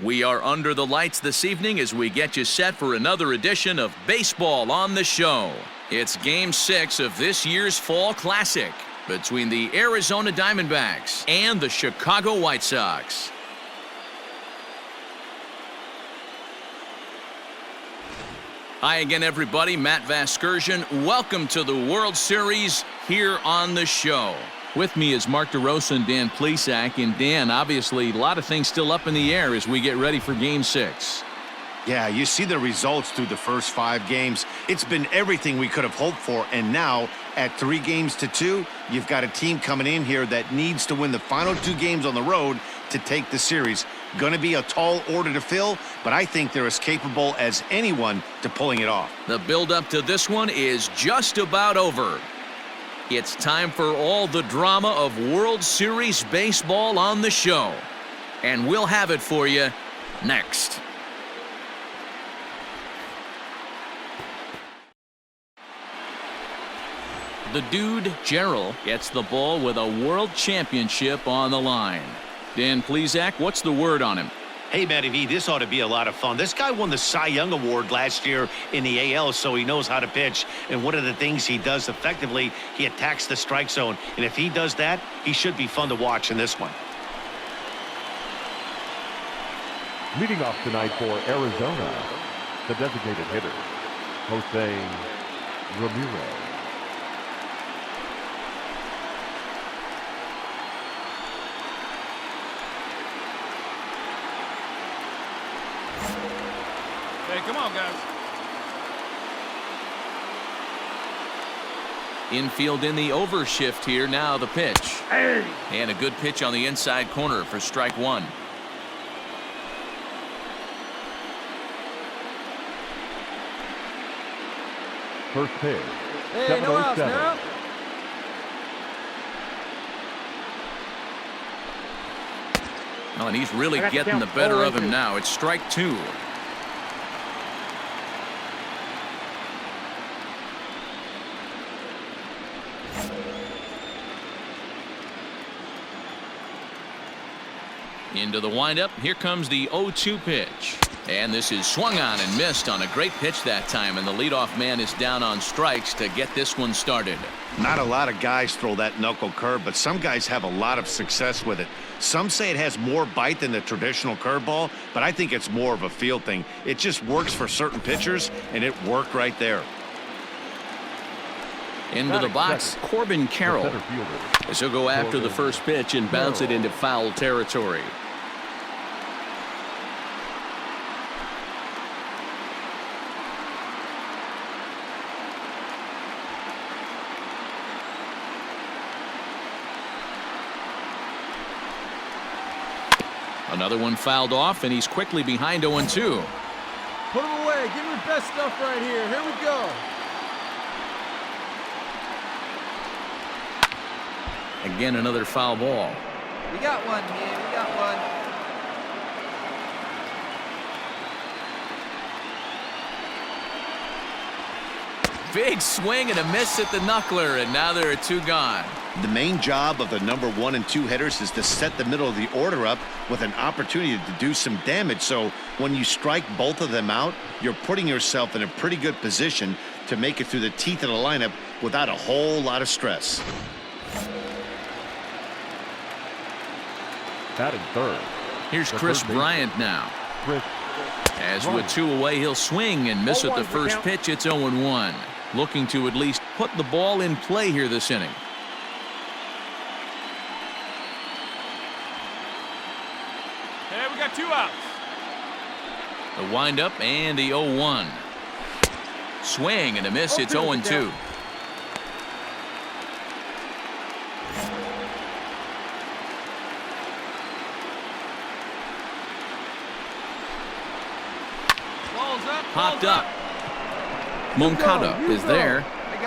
We are under the lights this evening as we get you set for another edition of Baseball on the Show. It's Game 6 of this year's Fall Classic between the Arizona Diamondbacks and the Chicago White Sox. Hi again, everybody. Matt Vasgersian. Welcome to the World Series here on the show. With me is Mark DeRosa and Dan Plesac. And Dan, obviously, a lot of things still up in the air as we get ready for Game 6. Yeah, you see the results through the first 5 games. It's been everything we could have hoped for. And now, at 3-2, you've got a team coming in here that needs to win the final 2 games on the road to take the series. Going to be a tall order to fill, but I think they're as capable as anyone to pulling it off. The build-up to this one is just about over. It's time for all the drama of World Series baseball on the show. And we'll have it for you next. The dude, Gerald, gets the ball with a world championship on the line. Dan Plesac, what's the word on him? Hey, Matty V, this ought to be a lot of fun. This guy won the Cy Young Award last year in the AL, so he knows how to pitch. And one of the things he does effectively, he attacks the strike zone. And if he does that, he should be fun to watch in this one. Leading off tonight for Arizona, the designated hitter, Jose Ramirez. Hey, come on, guys. Infield in the overshift here. Now the pitch. Hey. And a good pitch on the inside corner for strike 1. First pitch. Hey, no outs now. Oh, and he's really getting the better of him now. It's strike 2. Into the windup. Here comes the 0-2 pitch. And this is swung on and missed on a great pitch that time. And the leadoff man is down on strikes to get this one started. Not a lot of guys throw that knuckle curve, but some guys have a lot of success with it. Some say it has more bite than the traditional curveball, but I think it's more of a feel thing. It just works for certain pitchers, and it worked right there. Into the box, Corbin Carroll. As he'll go after the first pitch and bounce it into foul territory. Another one fouled off, and he's quickly behind 0-2. Put him away. Give him your best stuff right here. Here we go. Again, another foul ball. We got one, man. We got one. Big swing and a miss at the knuckler, and now there are 2 gone. The main job of the number 1 and 2 hitters is to set the middle of the order up with an opportunity to do some damage. So when you strike both of them out, you're putting yourself in a pretty good position to make it through the teeth of the lineup without a whole lot of stress. Batting third. Here's Chris Bryant now. As with 2 away, he'll swing and miss at the first pitch. It's 0-1. Looking to at least put the ball in play here this inning. Hey, we got 2 outs. The windup and the 0-1. Swing and a miss. It's 0-2. Popped up. Moncada is there. I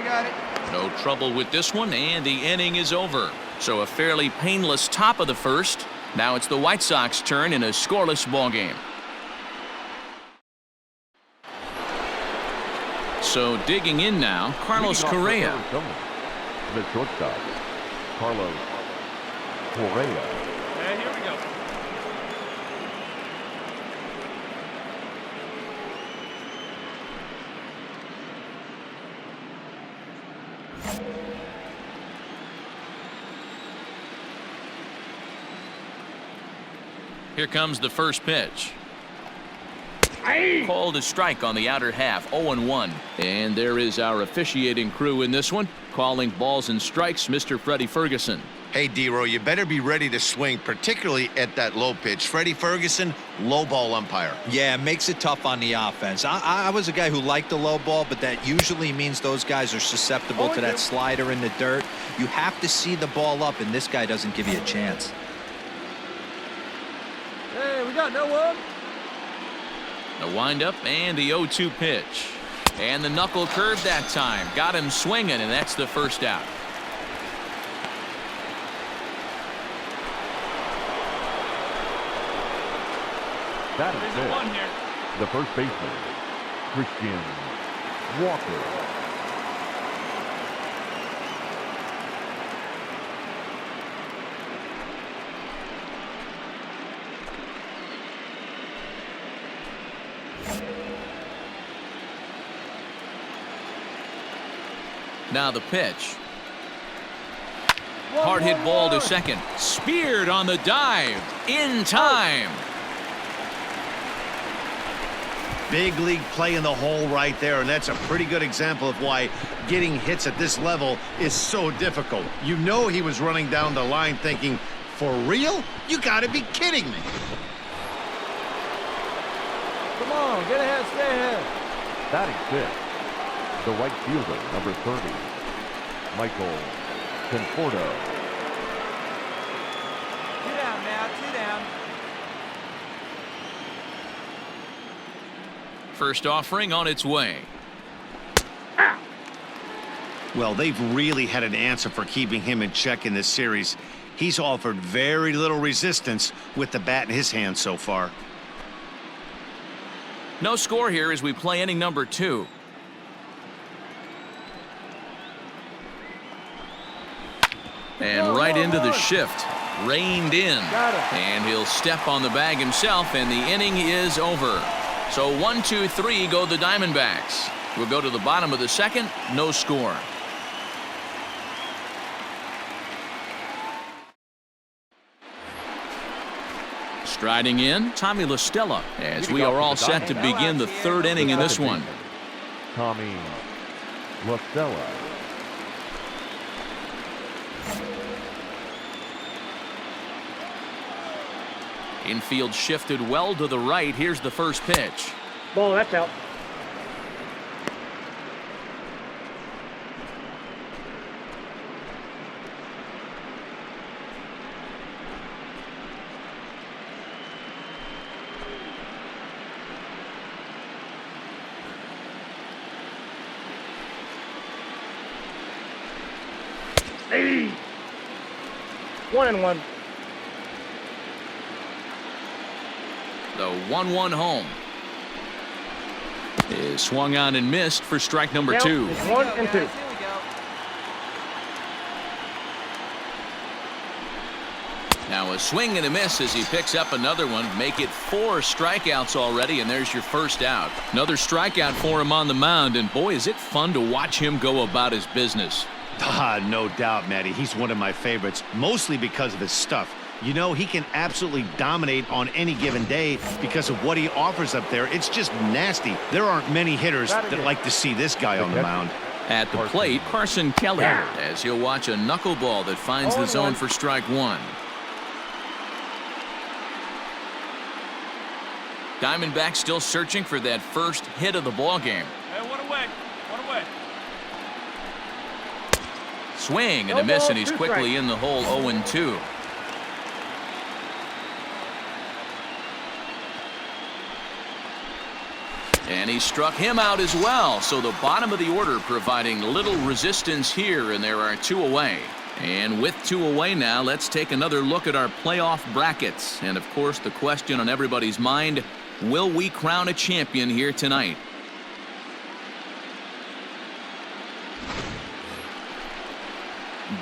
got it. No trouble with this one, and the inning is over. So a fairly painless top of the first. Now it's the White Sox turn in a scoreless ball game. So digging in now, Carlos Correa. The shortstop, Carlos Correa. Hey, here we go. Here comes the first pitch. Called a strike on the outer half, 0-1. And there is our officiating crew in this one, calling balls and strikes, Mr. Freddie Ferguson. Hey, D-Row, you better be ready to swing, particularly at that low pitch. Freddie Ferguson, low ball umpire. Yeah, it makes it tough on the offense. I was a guy who liked the low ball, but that usually means those guys are susceptible to that slider in the dirt. You have to see the ball up, and this guy doesn't give you a chance. Hey, we got no one. The windup and the 0-2 pitch. And the knuckle curve that time. Got him swinging, and that's the first out. That is it. The first baseman, Christian Walker. Now the pitch. Hard hit ball to second. Speared on the dive. In time. Big league play in the hole right there, and that's a pretty good example of why getting hits at this level is so difficult. You know he was running down the line thinking, for real? You gotta be kidding me. Come on, get ahead, stay ahead. Batting fifth, the right fielder, number 30, Michael Conforto. 2 down now, 2 down. First offering on its way. Well, they've really had an answer for keeping him in check in this series. He's offered very little resistance with the bat in his hand so far. No score here as we play inning number 2. And right into the shift. Reined in. And he'll step on the bag himself, and the inning is over. So 1, 2, 3 go the Diamondbacks. We'll go to the bottom of the second. No score. Striding in, Tommy La Stella, as we are all set to begin the third inning in this one. Tommy La Stella. Infield shifted well to the right. Here's the first pitch. Ball, that's out. Hey. 1-1. The 1-1 home is swung on and missed for strike number 2. It's 1 and 2. Now a swing and a miss as he picks up another one. Make it 4 strikeouts already, and there's your first out. Another strikeout for him on the mound, and boy, is it fun to watch him go about his business. No doubt, Matty. He's one of my favorites, mostly because of his stuff. You know, he can absolutely dominate on any given day because of what he offers up there. It's just nasty. There aren't many hitters that like to see this guy on the mound. At the plate, Carson Kelly, as he'll watch a knuckleball that finds the zone for strike 1. Diamondbacks still searching for that first hit of the ball game. Hey, one away. Swing and a miss, and he's quickly in the hole. 0-2. And he struck him out as well. So the bottom of the order providing little resistance here, and there are 2 away. And with 2 away now, let's take another look at our playoff brackets. And of course, the question on everybody's mind, will we crown a champion here tonight?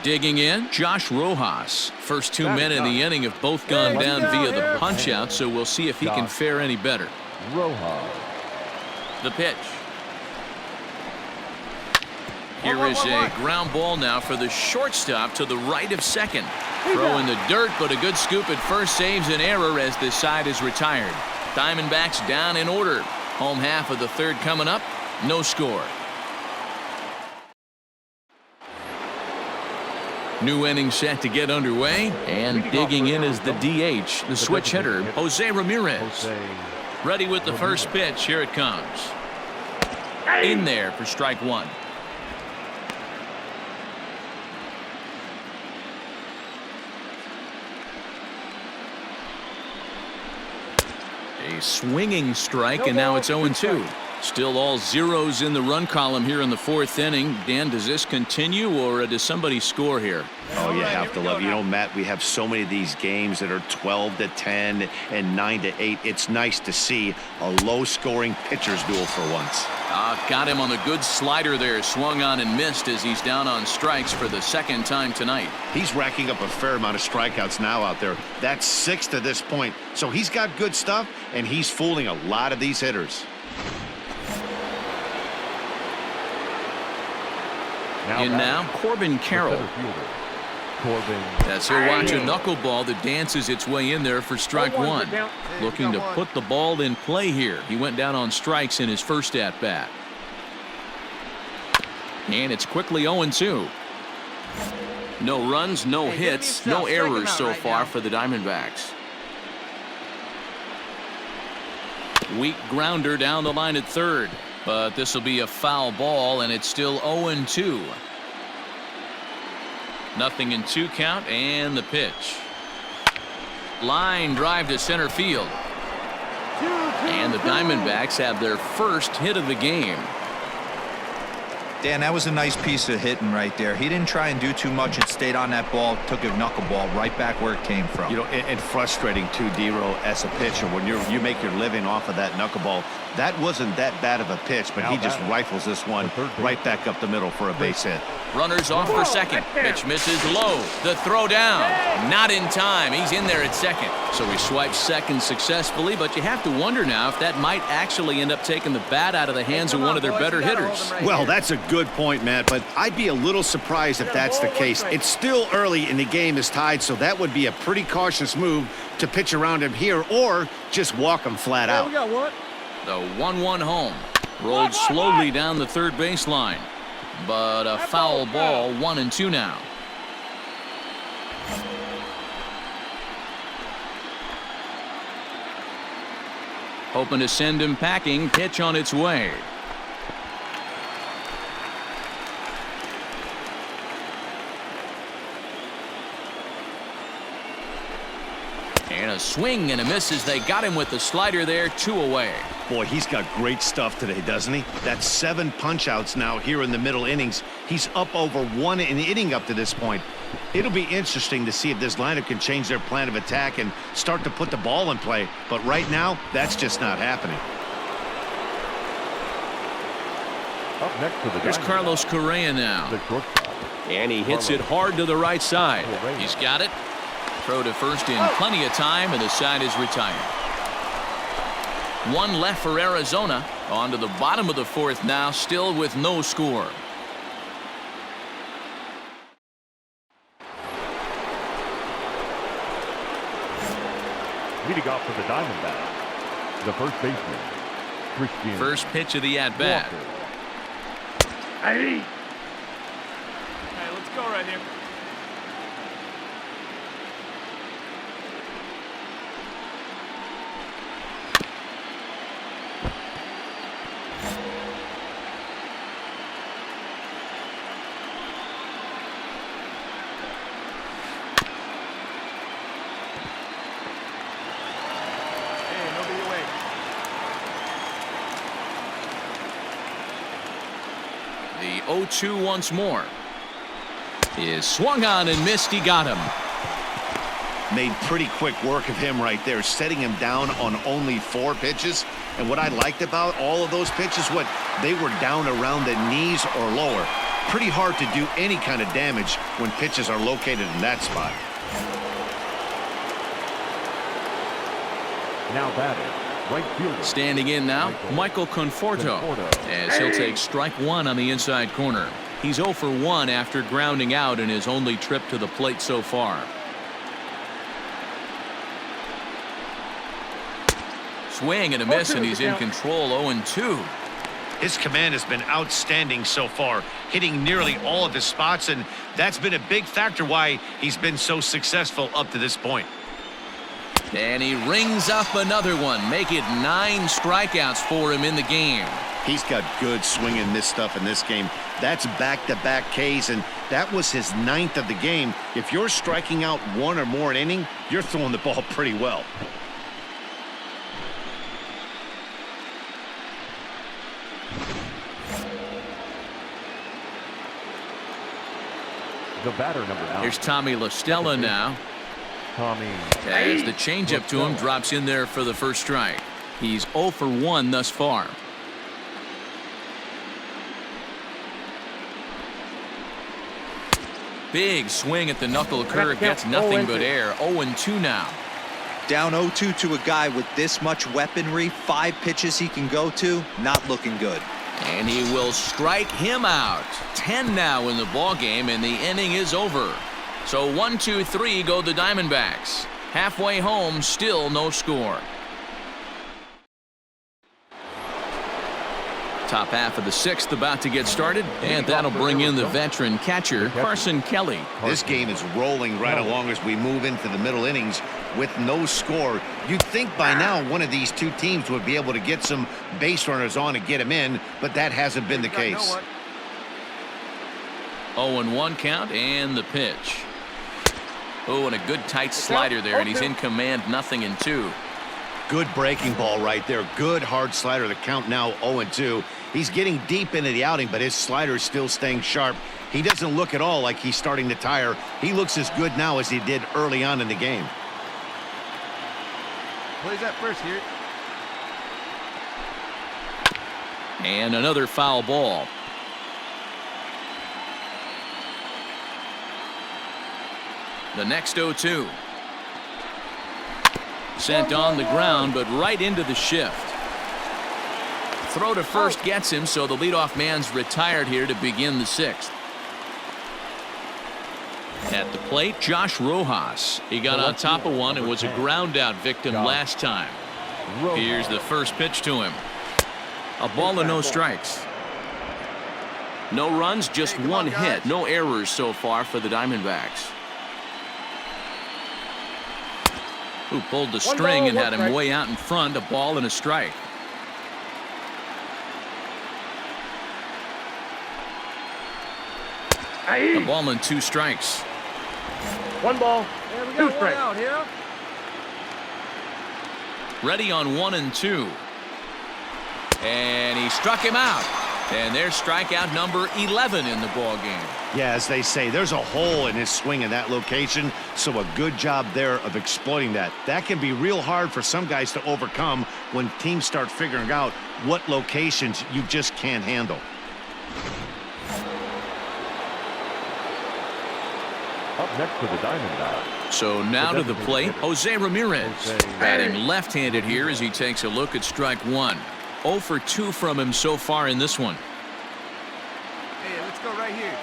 Digging in, Josh Rojas. First 2 men in the inning have both gone down via the punch-out, so we'll see if he can fare any better. Rojas. The pitch. Here is a ground ball now for the shortstop to the right of second. Throw in the dirt, but a good scoop at first saves an error as this side is retired. Diamondbacks down in order. Home half of the third coming up. No score. New inning set to get underway, and digging in is the DH, the switch hitter, Jose Ramirez. Ready with the first pitch. Here it comes. In there for strike one. A swinging strike, and now it's 0-2. Still all zeros in the run column here in the fourth inning. Dan, does this continue, or does somebody score here? Oh, you have to love. You know, Matt, we have so many of these games that are 12-10 and 9-8. It's nice to see a low-scoring pitcher's duel for once. Got him on the good slider there. Swung on and missed as he's down on strikes for the second time tonight. He's racking up a fair amount of strikeouts now out there. That's 6 to this point. So he's got good stuff, and he's fooling a lot of these hitters. Now Corbin Carroll. As he'll watch a knuckleball that dances its way in there for strike one. Looking to put the ball in play here. He went down on strikes in his first at-bat. And it's quickly 0-2. No runs, no hits, no errors so far for the Diamondbacks. Weak grounder down the line at third. But this will be a foul ball, and it's still 0-2. Nothing in 2 count, and the pitch. Line drive to center field. And the Diamondbacks have their first hit of the game. Dan, that was a nice piece of hitting right there. He didn't try and do too much and stayed on that ball, took a knuckleball right back where it came from. You know, and frustrating too, D-Row, as a pitcher, when you make your living off of that knuckleball. That wasn't that bad of a pitch, but he just rifles this one right back up the middle for a base hit. Runners off for second. Pitch misses low. The throw down. Not in time. He's in there at second. So he swipes second successfully, but you have to wonder now if that might actually end up taking the bat out of the hands of one of their better hitters. Well, that's a good point, Matt, but I'd be a little surprised if that's the case. It's still early and the game is tied, so that would be a pretty cautious move to pitch around him here or just walk him flat out. We got one. The 1-1 home. Rolled slowly down the third baseline. But a foul ball, 1-2 now. Hoping to send him packing. Pitch on its way. And a swing and a miss as they got him with the slider there, 2 away. Boy, he's got great stuff today, doesn't he? That's 7 punch-outs now here in the middle innings. He's up over 1 an inning up to this point. It'll be interesting to see if this lineup can change their plan of attack and start to put the ball in play. But right now, that's just not happening. Up next to the Here's Carlos Correa now. And he hits it hard to the right side. He's got it. Throw to first in plenty of time, and the side is retired. 1 left for Arizona. On to the bottom of the fourth now, still with no score. Leading off for the Diamondbacks, the first baseman, Christian. First pitch of the at-bat. Hey, let's go right here. The 0-2 once more. Is swung on and missed. He got him. Made pretty quick work of him right there, setting him down on only 4 pitches. And what I liked about all of those pitches, they were down around the knees or lower. Pretty hard to do any kind of damage when pitches are located in that spot. Now batting, right fielder. Standing in now, Michael Conforto, as he'll take strike 1 on the inside corner. He's 0 for 1 after grounding out in his only trip to the plate so far. Swing and a miss, and he's in control. 0-2. His command has been outstanding so far, hitting nearly all of his spots, and that's been a big factor why he's been so successful up to this point. And he rings up another one, make it 9 strikeouts for him in the game. He's got good swing and miss stuff in this game. That's back-to-back Ks, and that was his 9th of the game. If you're striking out 1 or more an inning, you're throwing the ball pretty well. The batter, number 9. Here's Tommy La Stella now. Tommy. As the changeup to him drops in there for the first strike. He's 0 for 1 thus far. Big swing at the knuckle curve, gets nothing but air. 0-2 now. Down 0-2 to a guy with this much weaponry, 5 pitches he can go to, not looking good. And he will strike him out. 10 now in the ball game, and the inning is over. So 1-2-3 go the Diamondbacks. Halfway home, still no score. Top half of the 6th about to get started, and that'll bring in the veteran catcher, Carson Kelly. This game is rolling right along as we move into the middle innings with no score. You'd think by now one of these two teams would be able to get some base runners on and get him in, but that hasn't been the case. 0-1 count and the pitch. Oh, and a good tight slider there, and he's in command, 0-2. Good breaking ball right there. Good hard slider. The count now 0-2. He's getting deep into the outing, but his slider is still staying sharp. He doesn't look at all like he's starting to tire. He looks as good now as he did early on in the game. Plays that first here. And another foul ball. The next 0-2. Sent on the ground, but right into the shift. Throw to first gets him, so the leadoff man's retired here to begin the 6th. At the plate, Josh Rojas. He got on top of one and was a ground out victim last time. Here's the first pitch to him. A ball and no strikes. No runs, just one hit. No errors so far for the Diamondbacks. Who pulled the string and had him way out in front. A ball and a strike. A ball and 2 strikes. 1 ball. And we got 1 out here. Ready on 1-2. And he struck him out. And there's strikeout number 11 in the ball game. Yeah, as they say, there's a hole in his swing in that location, so a good job there of exploiting that. That can be real hard for some guys to overcome when teams start figuring out what locations you just can't handle. Up next for the Diamondbacks. So now to the plate, Jose Ramirez. Batting left-handed here as he takes a look at strike 1. 0 for 2 from him so far in this one. Hey, let's go right here.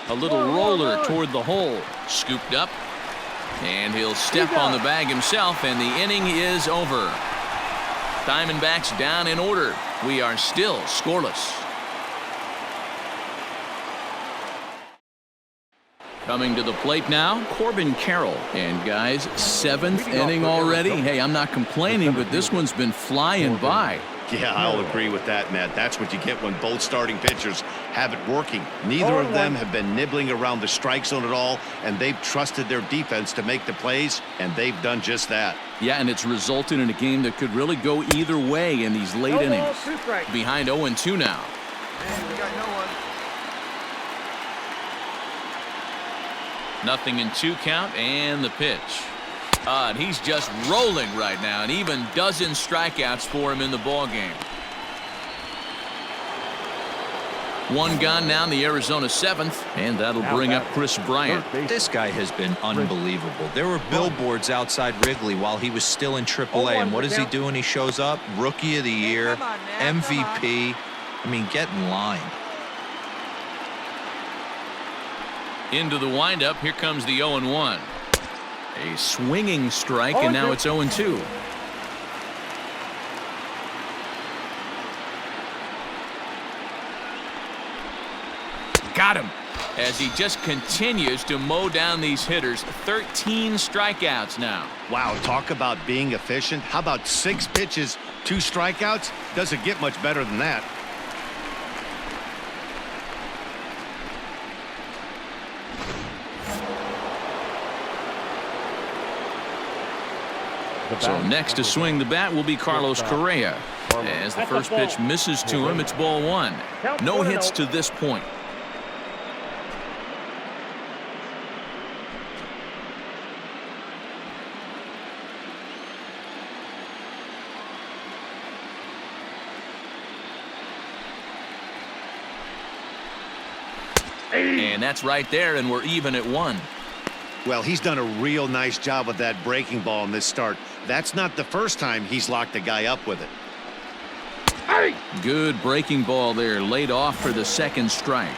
A little roller toward the hole. Scooped up. And he'll step on the bag himself, and the inning is over. Diamondbacks down in order. We are still scoreless. Coming to the plate now, Corbin Carroll. And guys, 7th inning already. Hey, I'm not complaining, but this one's been flying by. Yeah, I'll agree with that, Matt. That's what you get when both starting pitchers have it working. Neither of them have been nibbling around the strike zone at all, and they've trusted their defense to make the plays, and they've done just that. Yeah, and it's resulted in a game that could really go either way in these late innings. Behind 0-2 now. And we got no one. Nothing in 2 count and the pitch. And he's just rolling right now, and even dozen strikeouts for him in the ball game. One gone now in the Arizona 7th, and that'll bring up Chris Bryant. This guy has been unbelievable. There were billboards outside Wrigley while he was still in AAA, and what does he do when he shows up? Rookie of the Year, MVP. I mean, get in line. Into the windup, here comes the 0-1. A swinging strike, and now it's 0-2. Got him as he just continues to mow down these hitters. 13 strikeouts now. Wow, talk about being efficient. How about 6 pitches, 2 strikeouts? Doesn't get much better than that. So next to swing the bat will be Carlos Correa. As the first pitch misses to him, it's ball 1. No hits to this point. And that's right there, and we're even at 1. Well, he's done a real nice job with that breaking ball in this start. That's not the first time he's locked a guy up with it. Good breaking ball there, laid off for the second strike.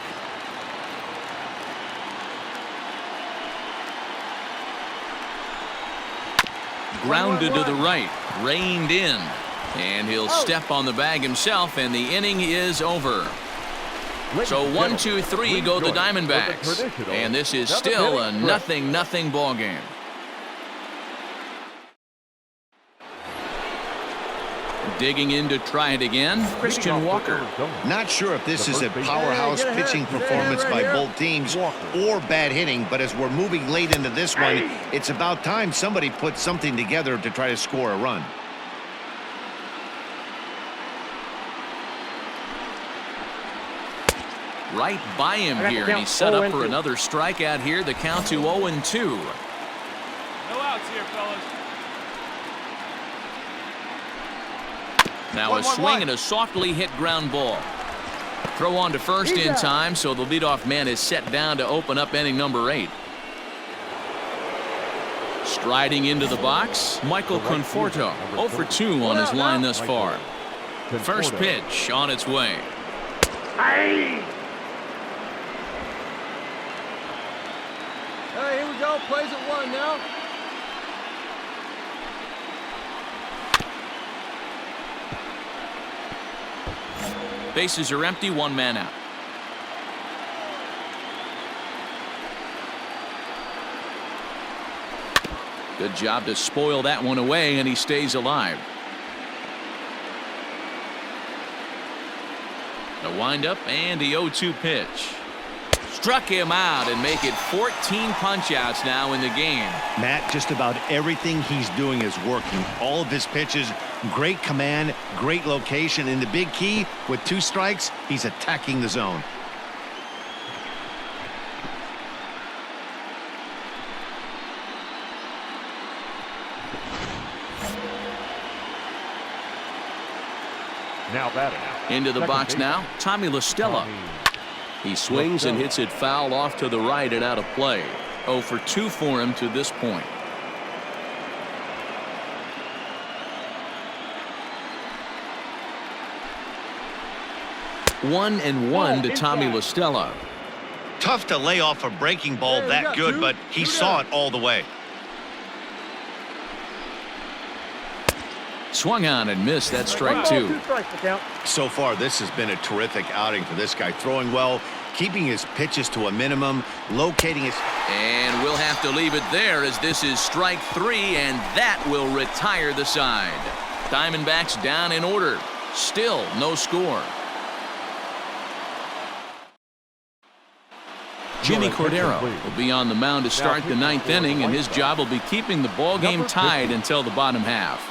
Grounded to the right, reined in, and he'll step on the bag himself, and the inning is over. So 1, 2, 3 go the Diamondbacks, and this is still a 0-0 ball game. Digging in to try it again, Christian Walker. Not sure if this is a powerhouse pitching performance by both teams or bad hitting, but as we're moving late into this one, it's about time somebody puts something together to try to score a run. Right by him here, and he's set up for another strikeout here. The count to 0-2. No outs here, fellas. Now a swing and a softly hit ground ball. Throw on to first in time, so the leadoff man is set down to open up inning number 8. Striding into the box, Michael Conforto, 0 for 2 on his line thus far. First pitch on its way. Hey, here we go. Plays at 1 now. Bases are empty, 1 man out. Good job to spoil that one away, and he stays alive. The windup and the 0-2 pitch. Struck him out and make it 14 punch-outs now in the game. Matt, just about everything he's doing is working. All of his pitches, great command, great location, and the big key, with 2 strikes, he's attacking the zone. Now batting. Into the box now, Tommy La Stella. He swings and hits it foul off to the right and out of play. 0 for 2 for him to this point. One and one to Tommy La Stella. Tough to lay off a breaking ball that good, but he saw it all the way. Swung on and missed. That strike 2. So far, this has been a terrific outing for this guy. Throwing well, keeping his pitches to a minimum, locating his... And we'll have to leave it there as this is strike 3, and that will retire the side. Diamondbacks down in order. Still no score. Jimmy Cordero will be on the mound to start the 9th inning, and his job will be keeping the ball game tied until the bottom half.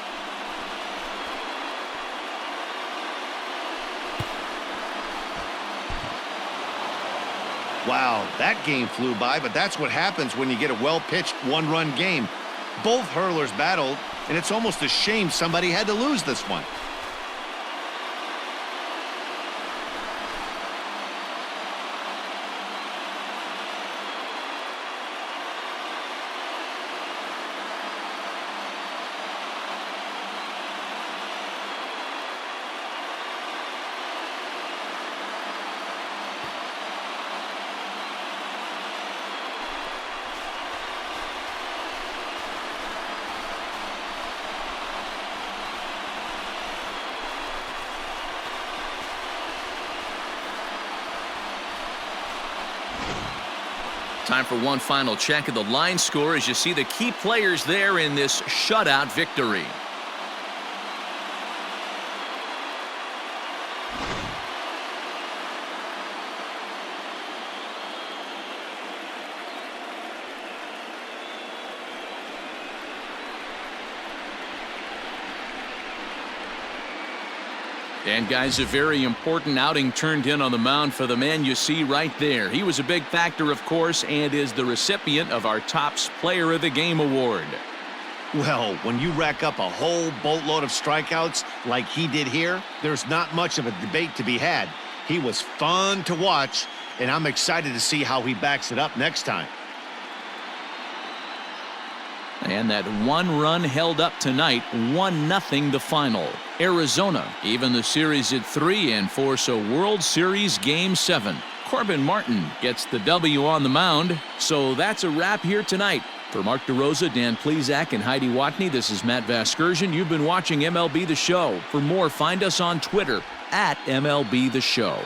Wow, that game flew by, but that's what happens when you get a well-pitched 1-run game. Both hurlers battled, and it's almost a shame somebody had to lose this one. Time for one final check of the line score as you see the key players there in this shutout victory. And guys, a very important outing turned in on the mound for the man you see right there. He was a big factor, of course, and is the recipient of our Topps Player of the Game award. Well, when you rack up a whole boatload of strikeouts like he did here, there's not much of a debate to be had. He was fun to watch, and I'm excited to see how he backs it up next time. And that one run held up tonight, 1-0 the final. Arizona even the series at 3 and force a World Series Game 7. Corbin Martin gets the W on the mound. So that's a wrap here tonight. For Mark DeRosa, Dan Plesac, and Heidi Watney, this is Matt Vasgersian. You've been watching MLB The Show. For more, find us on Twitter @MLB The Show.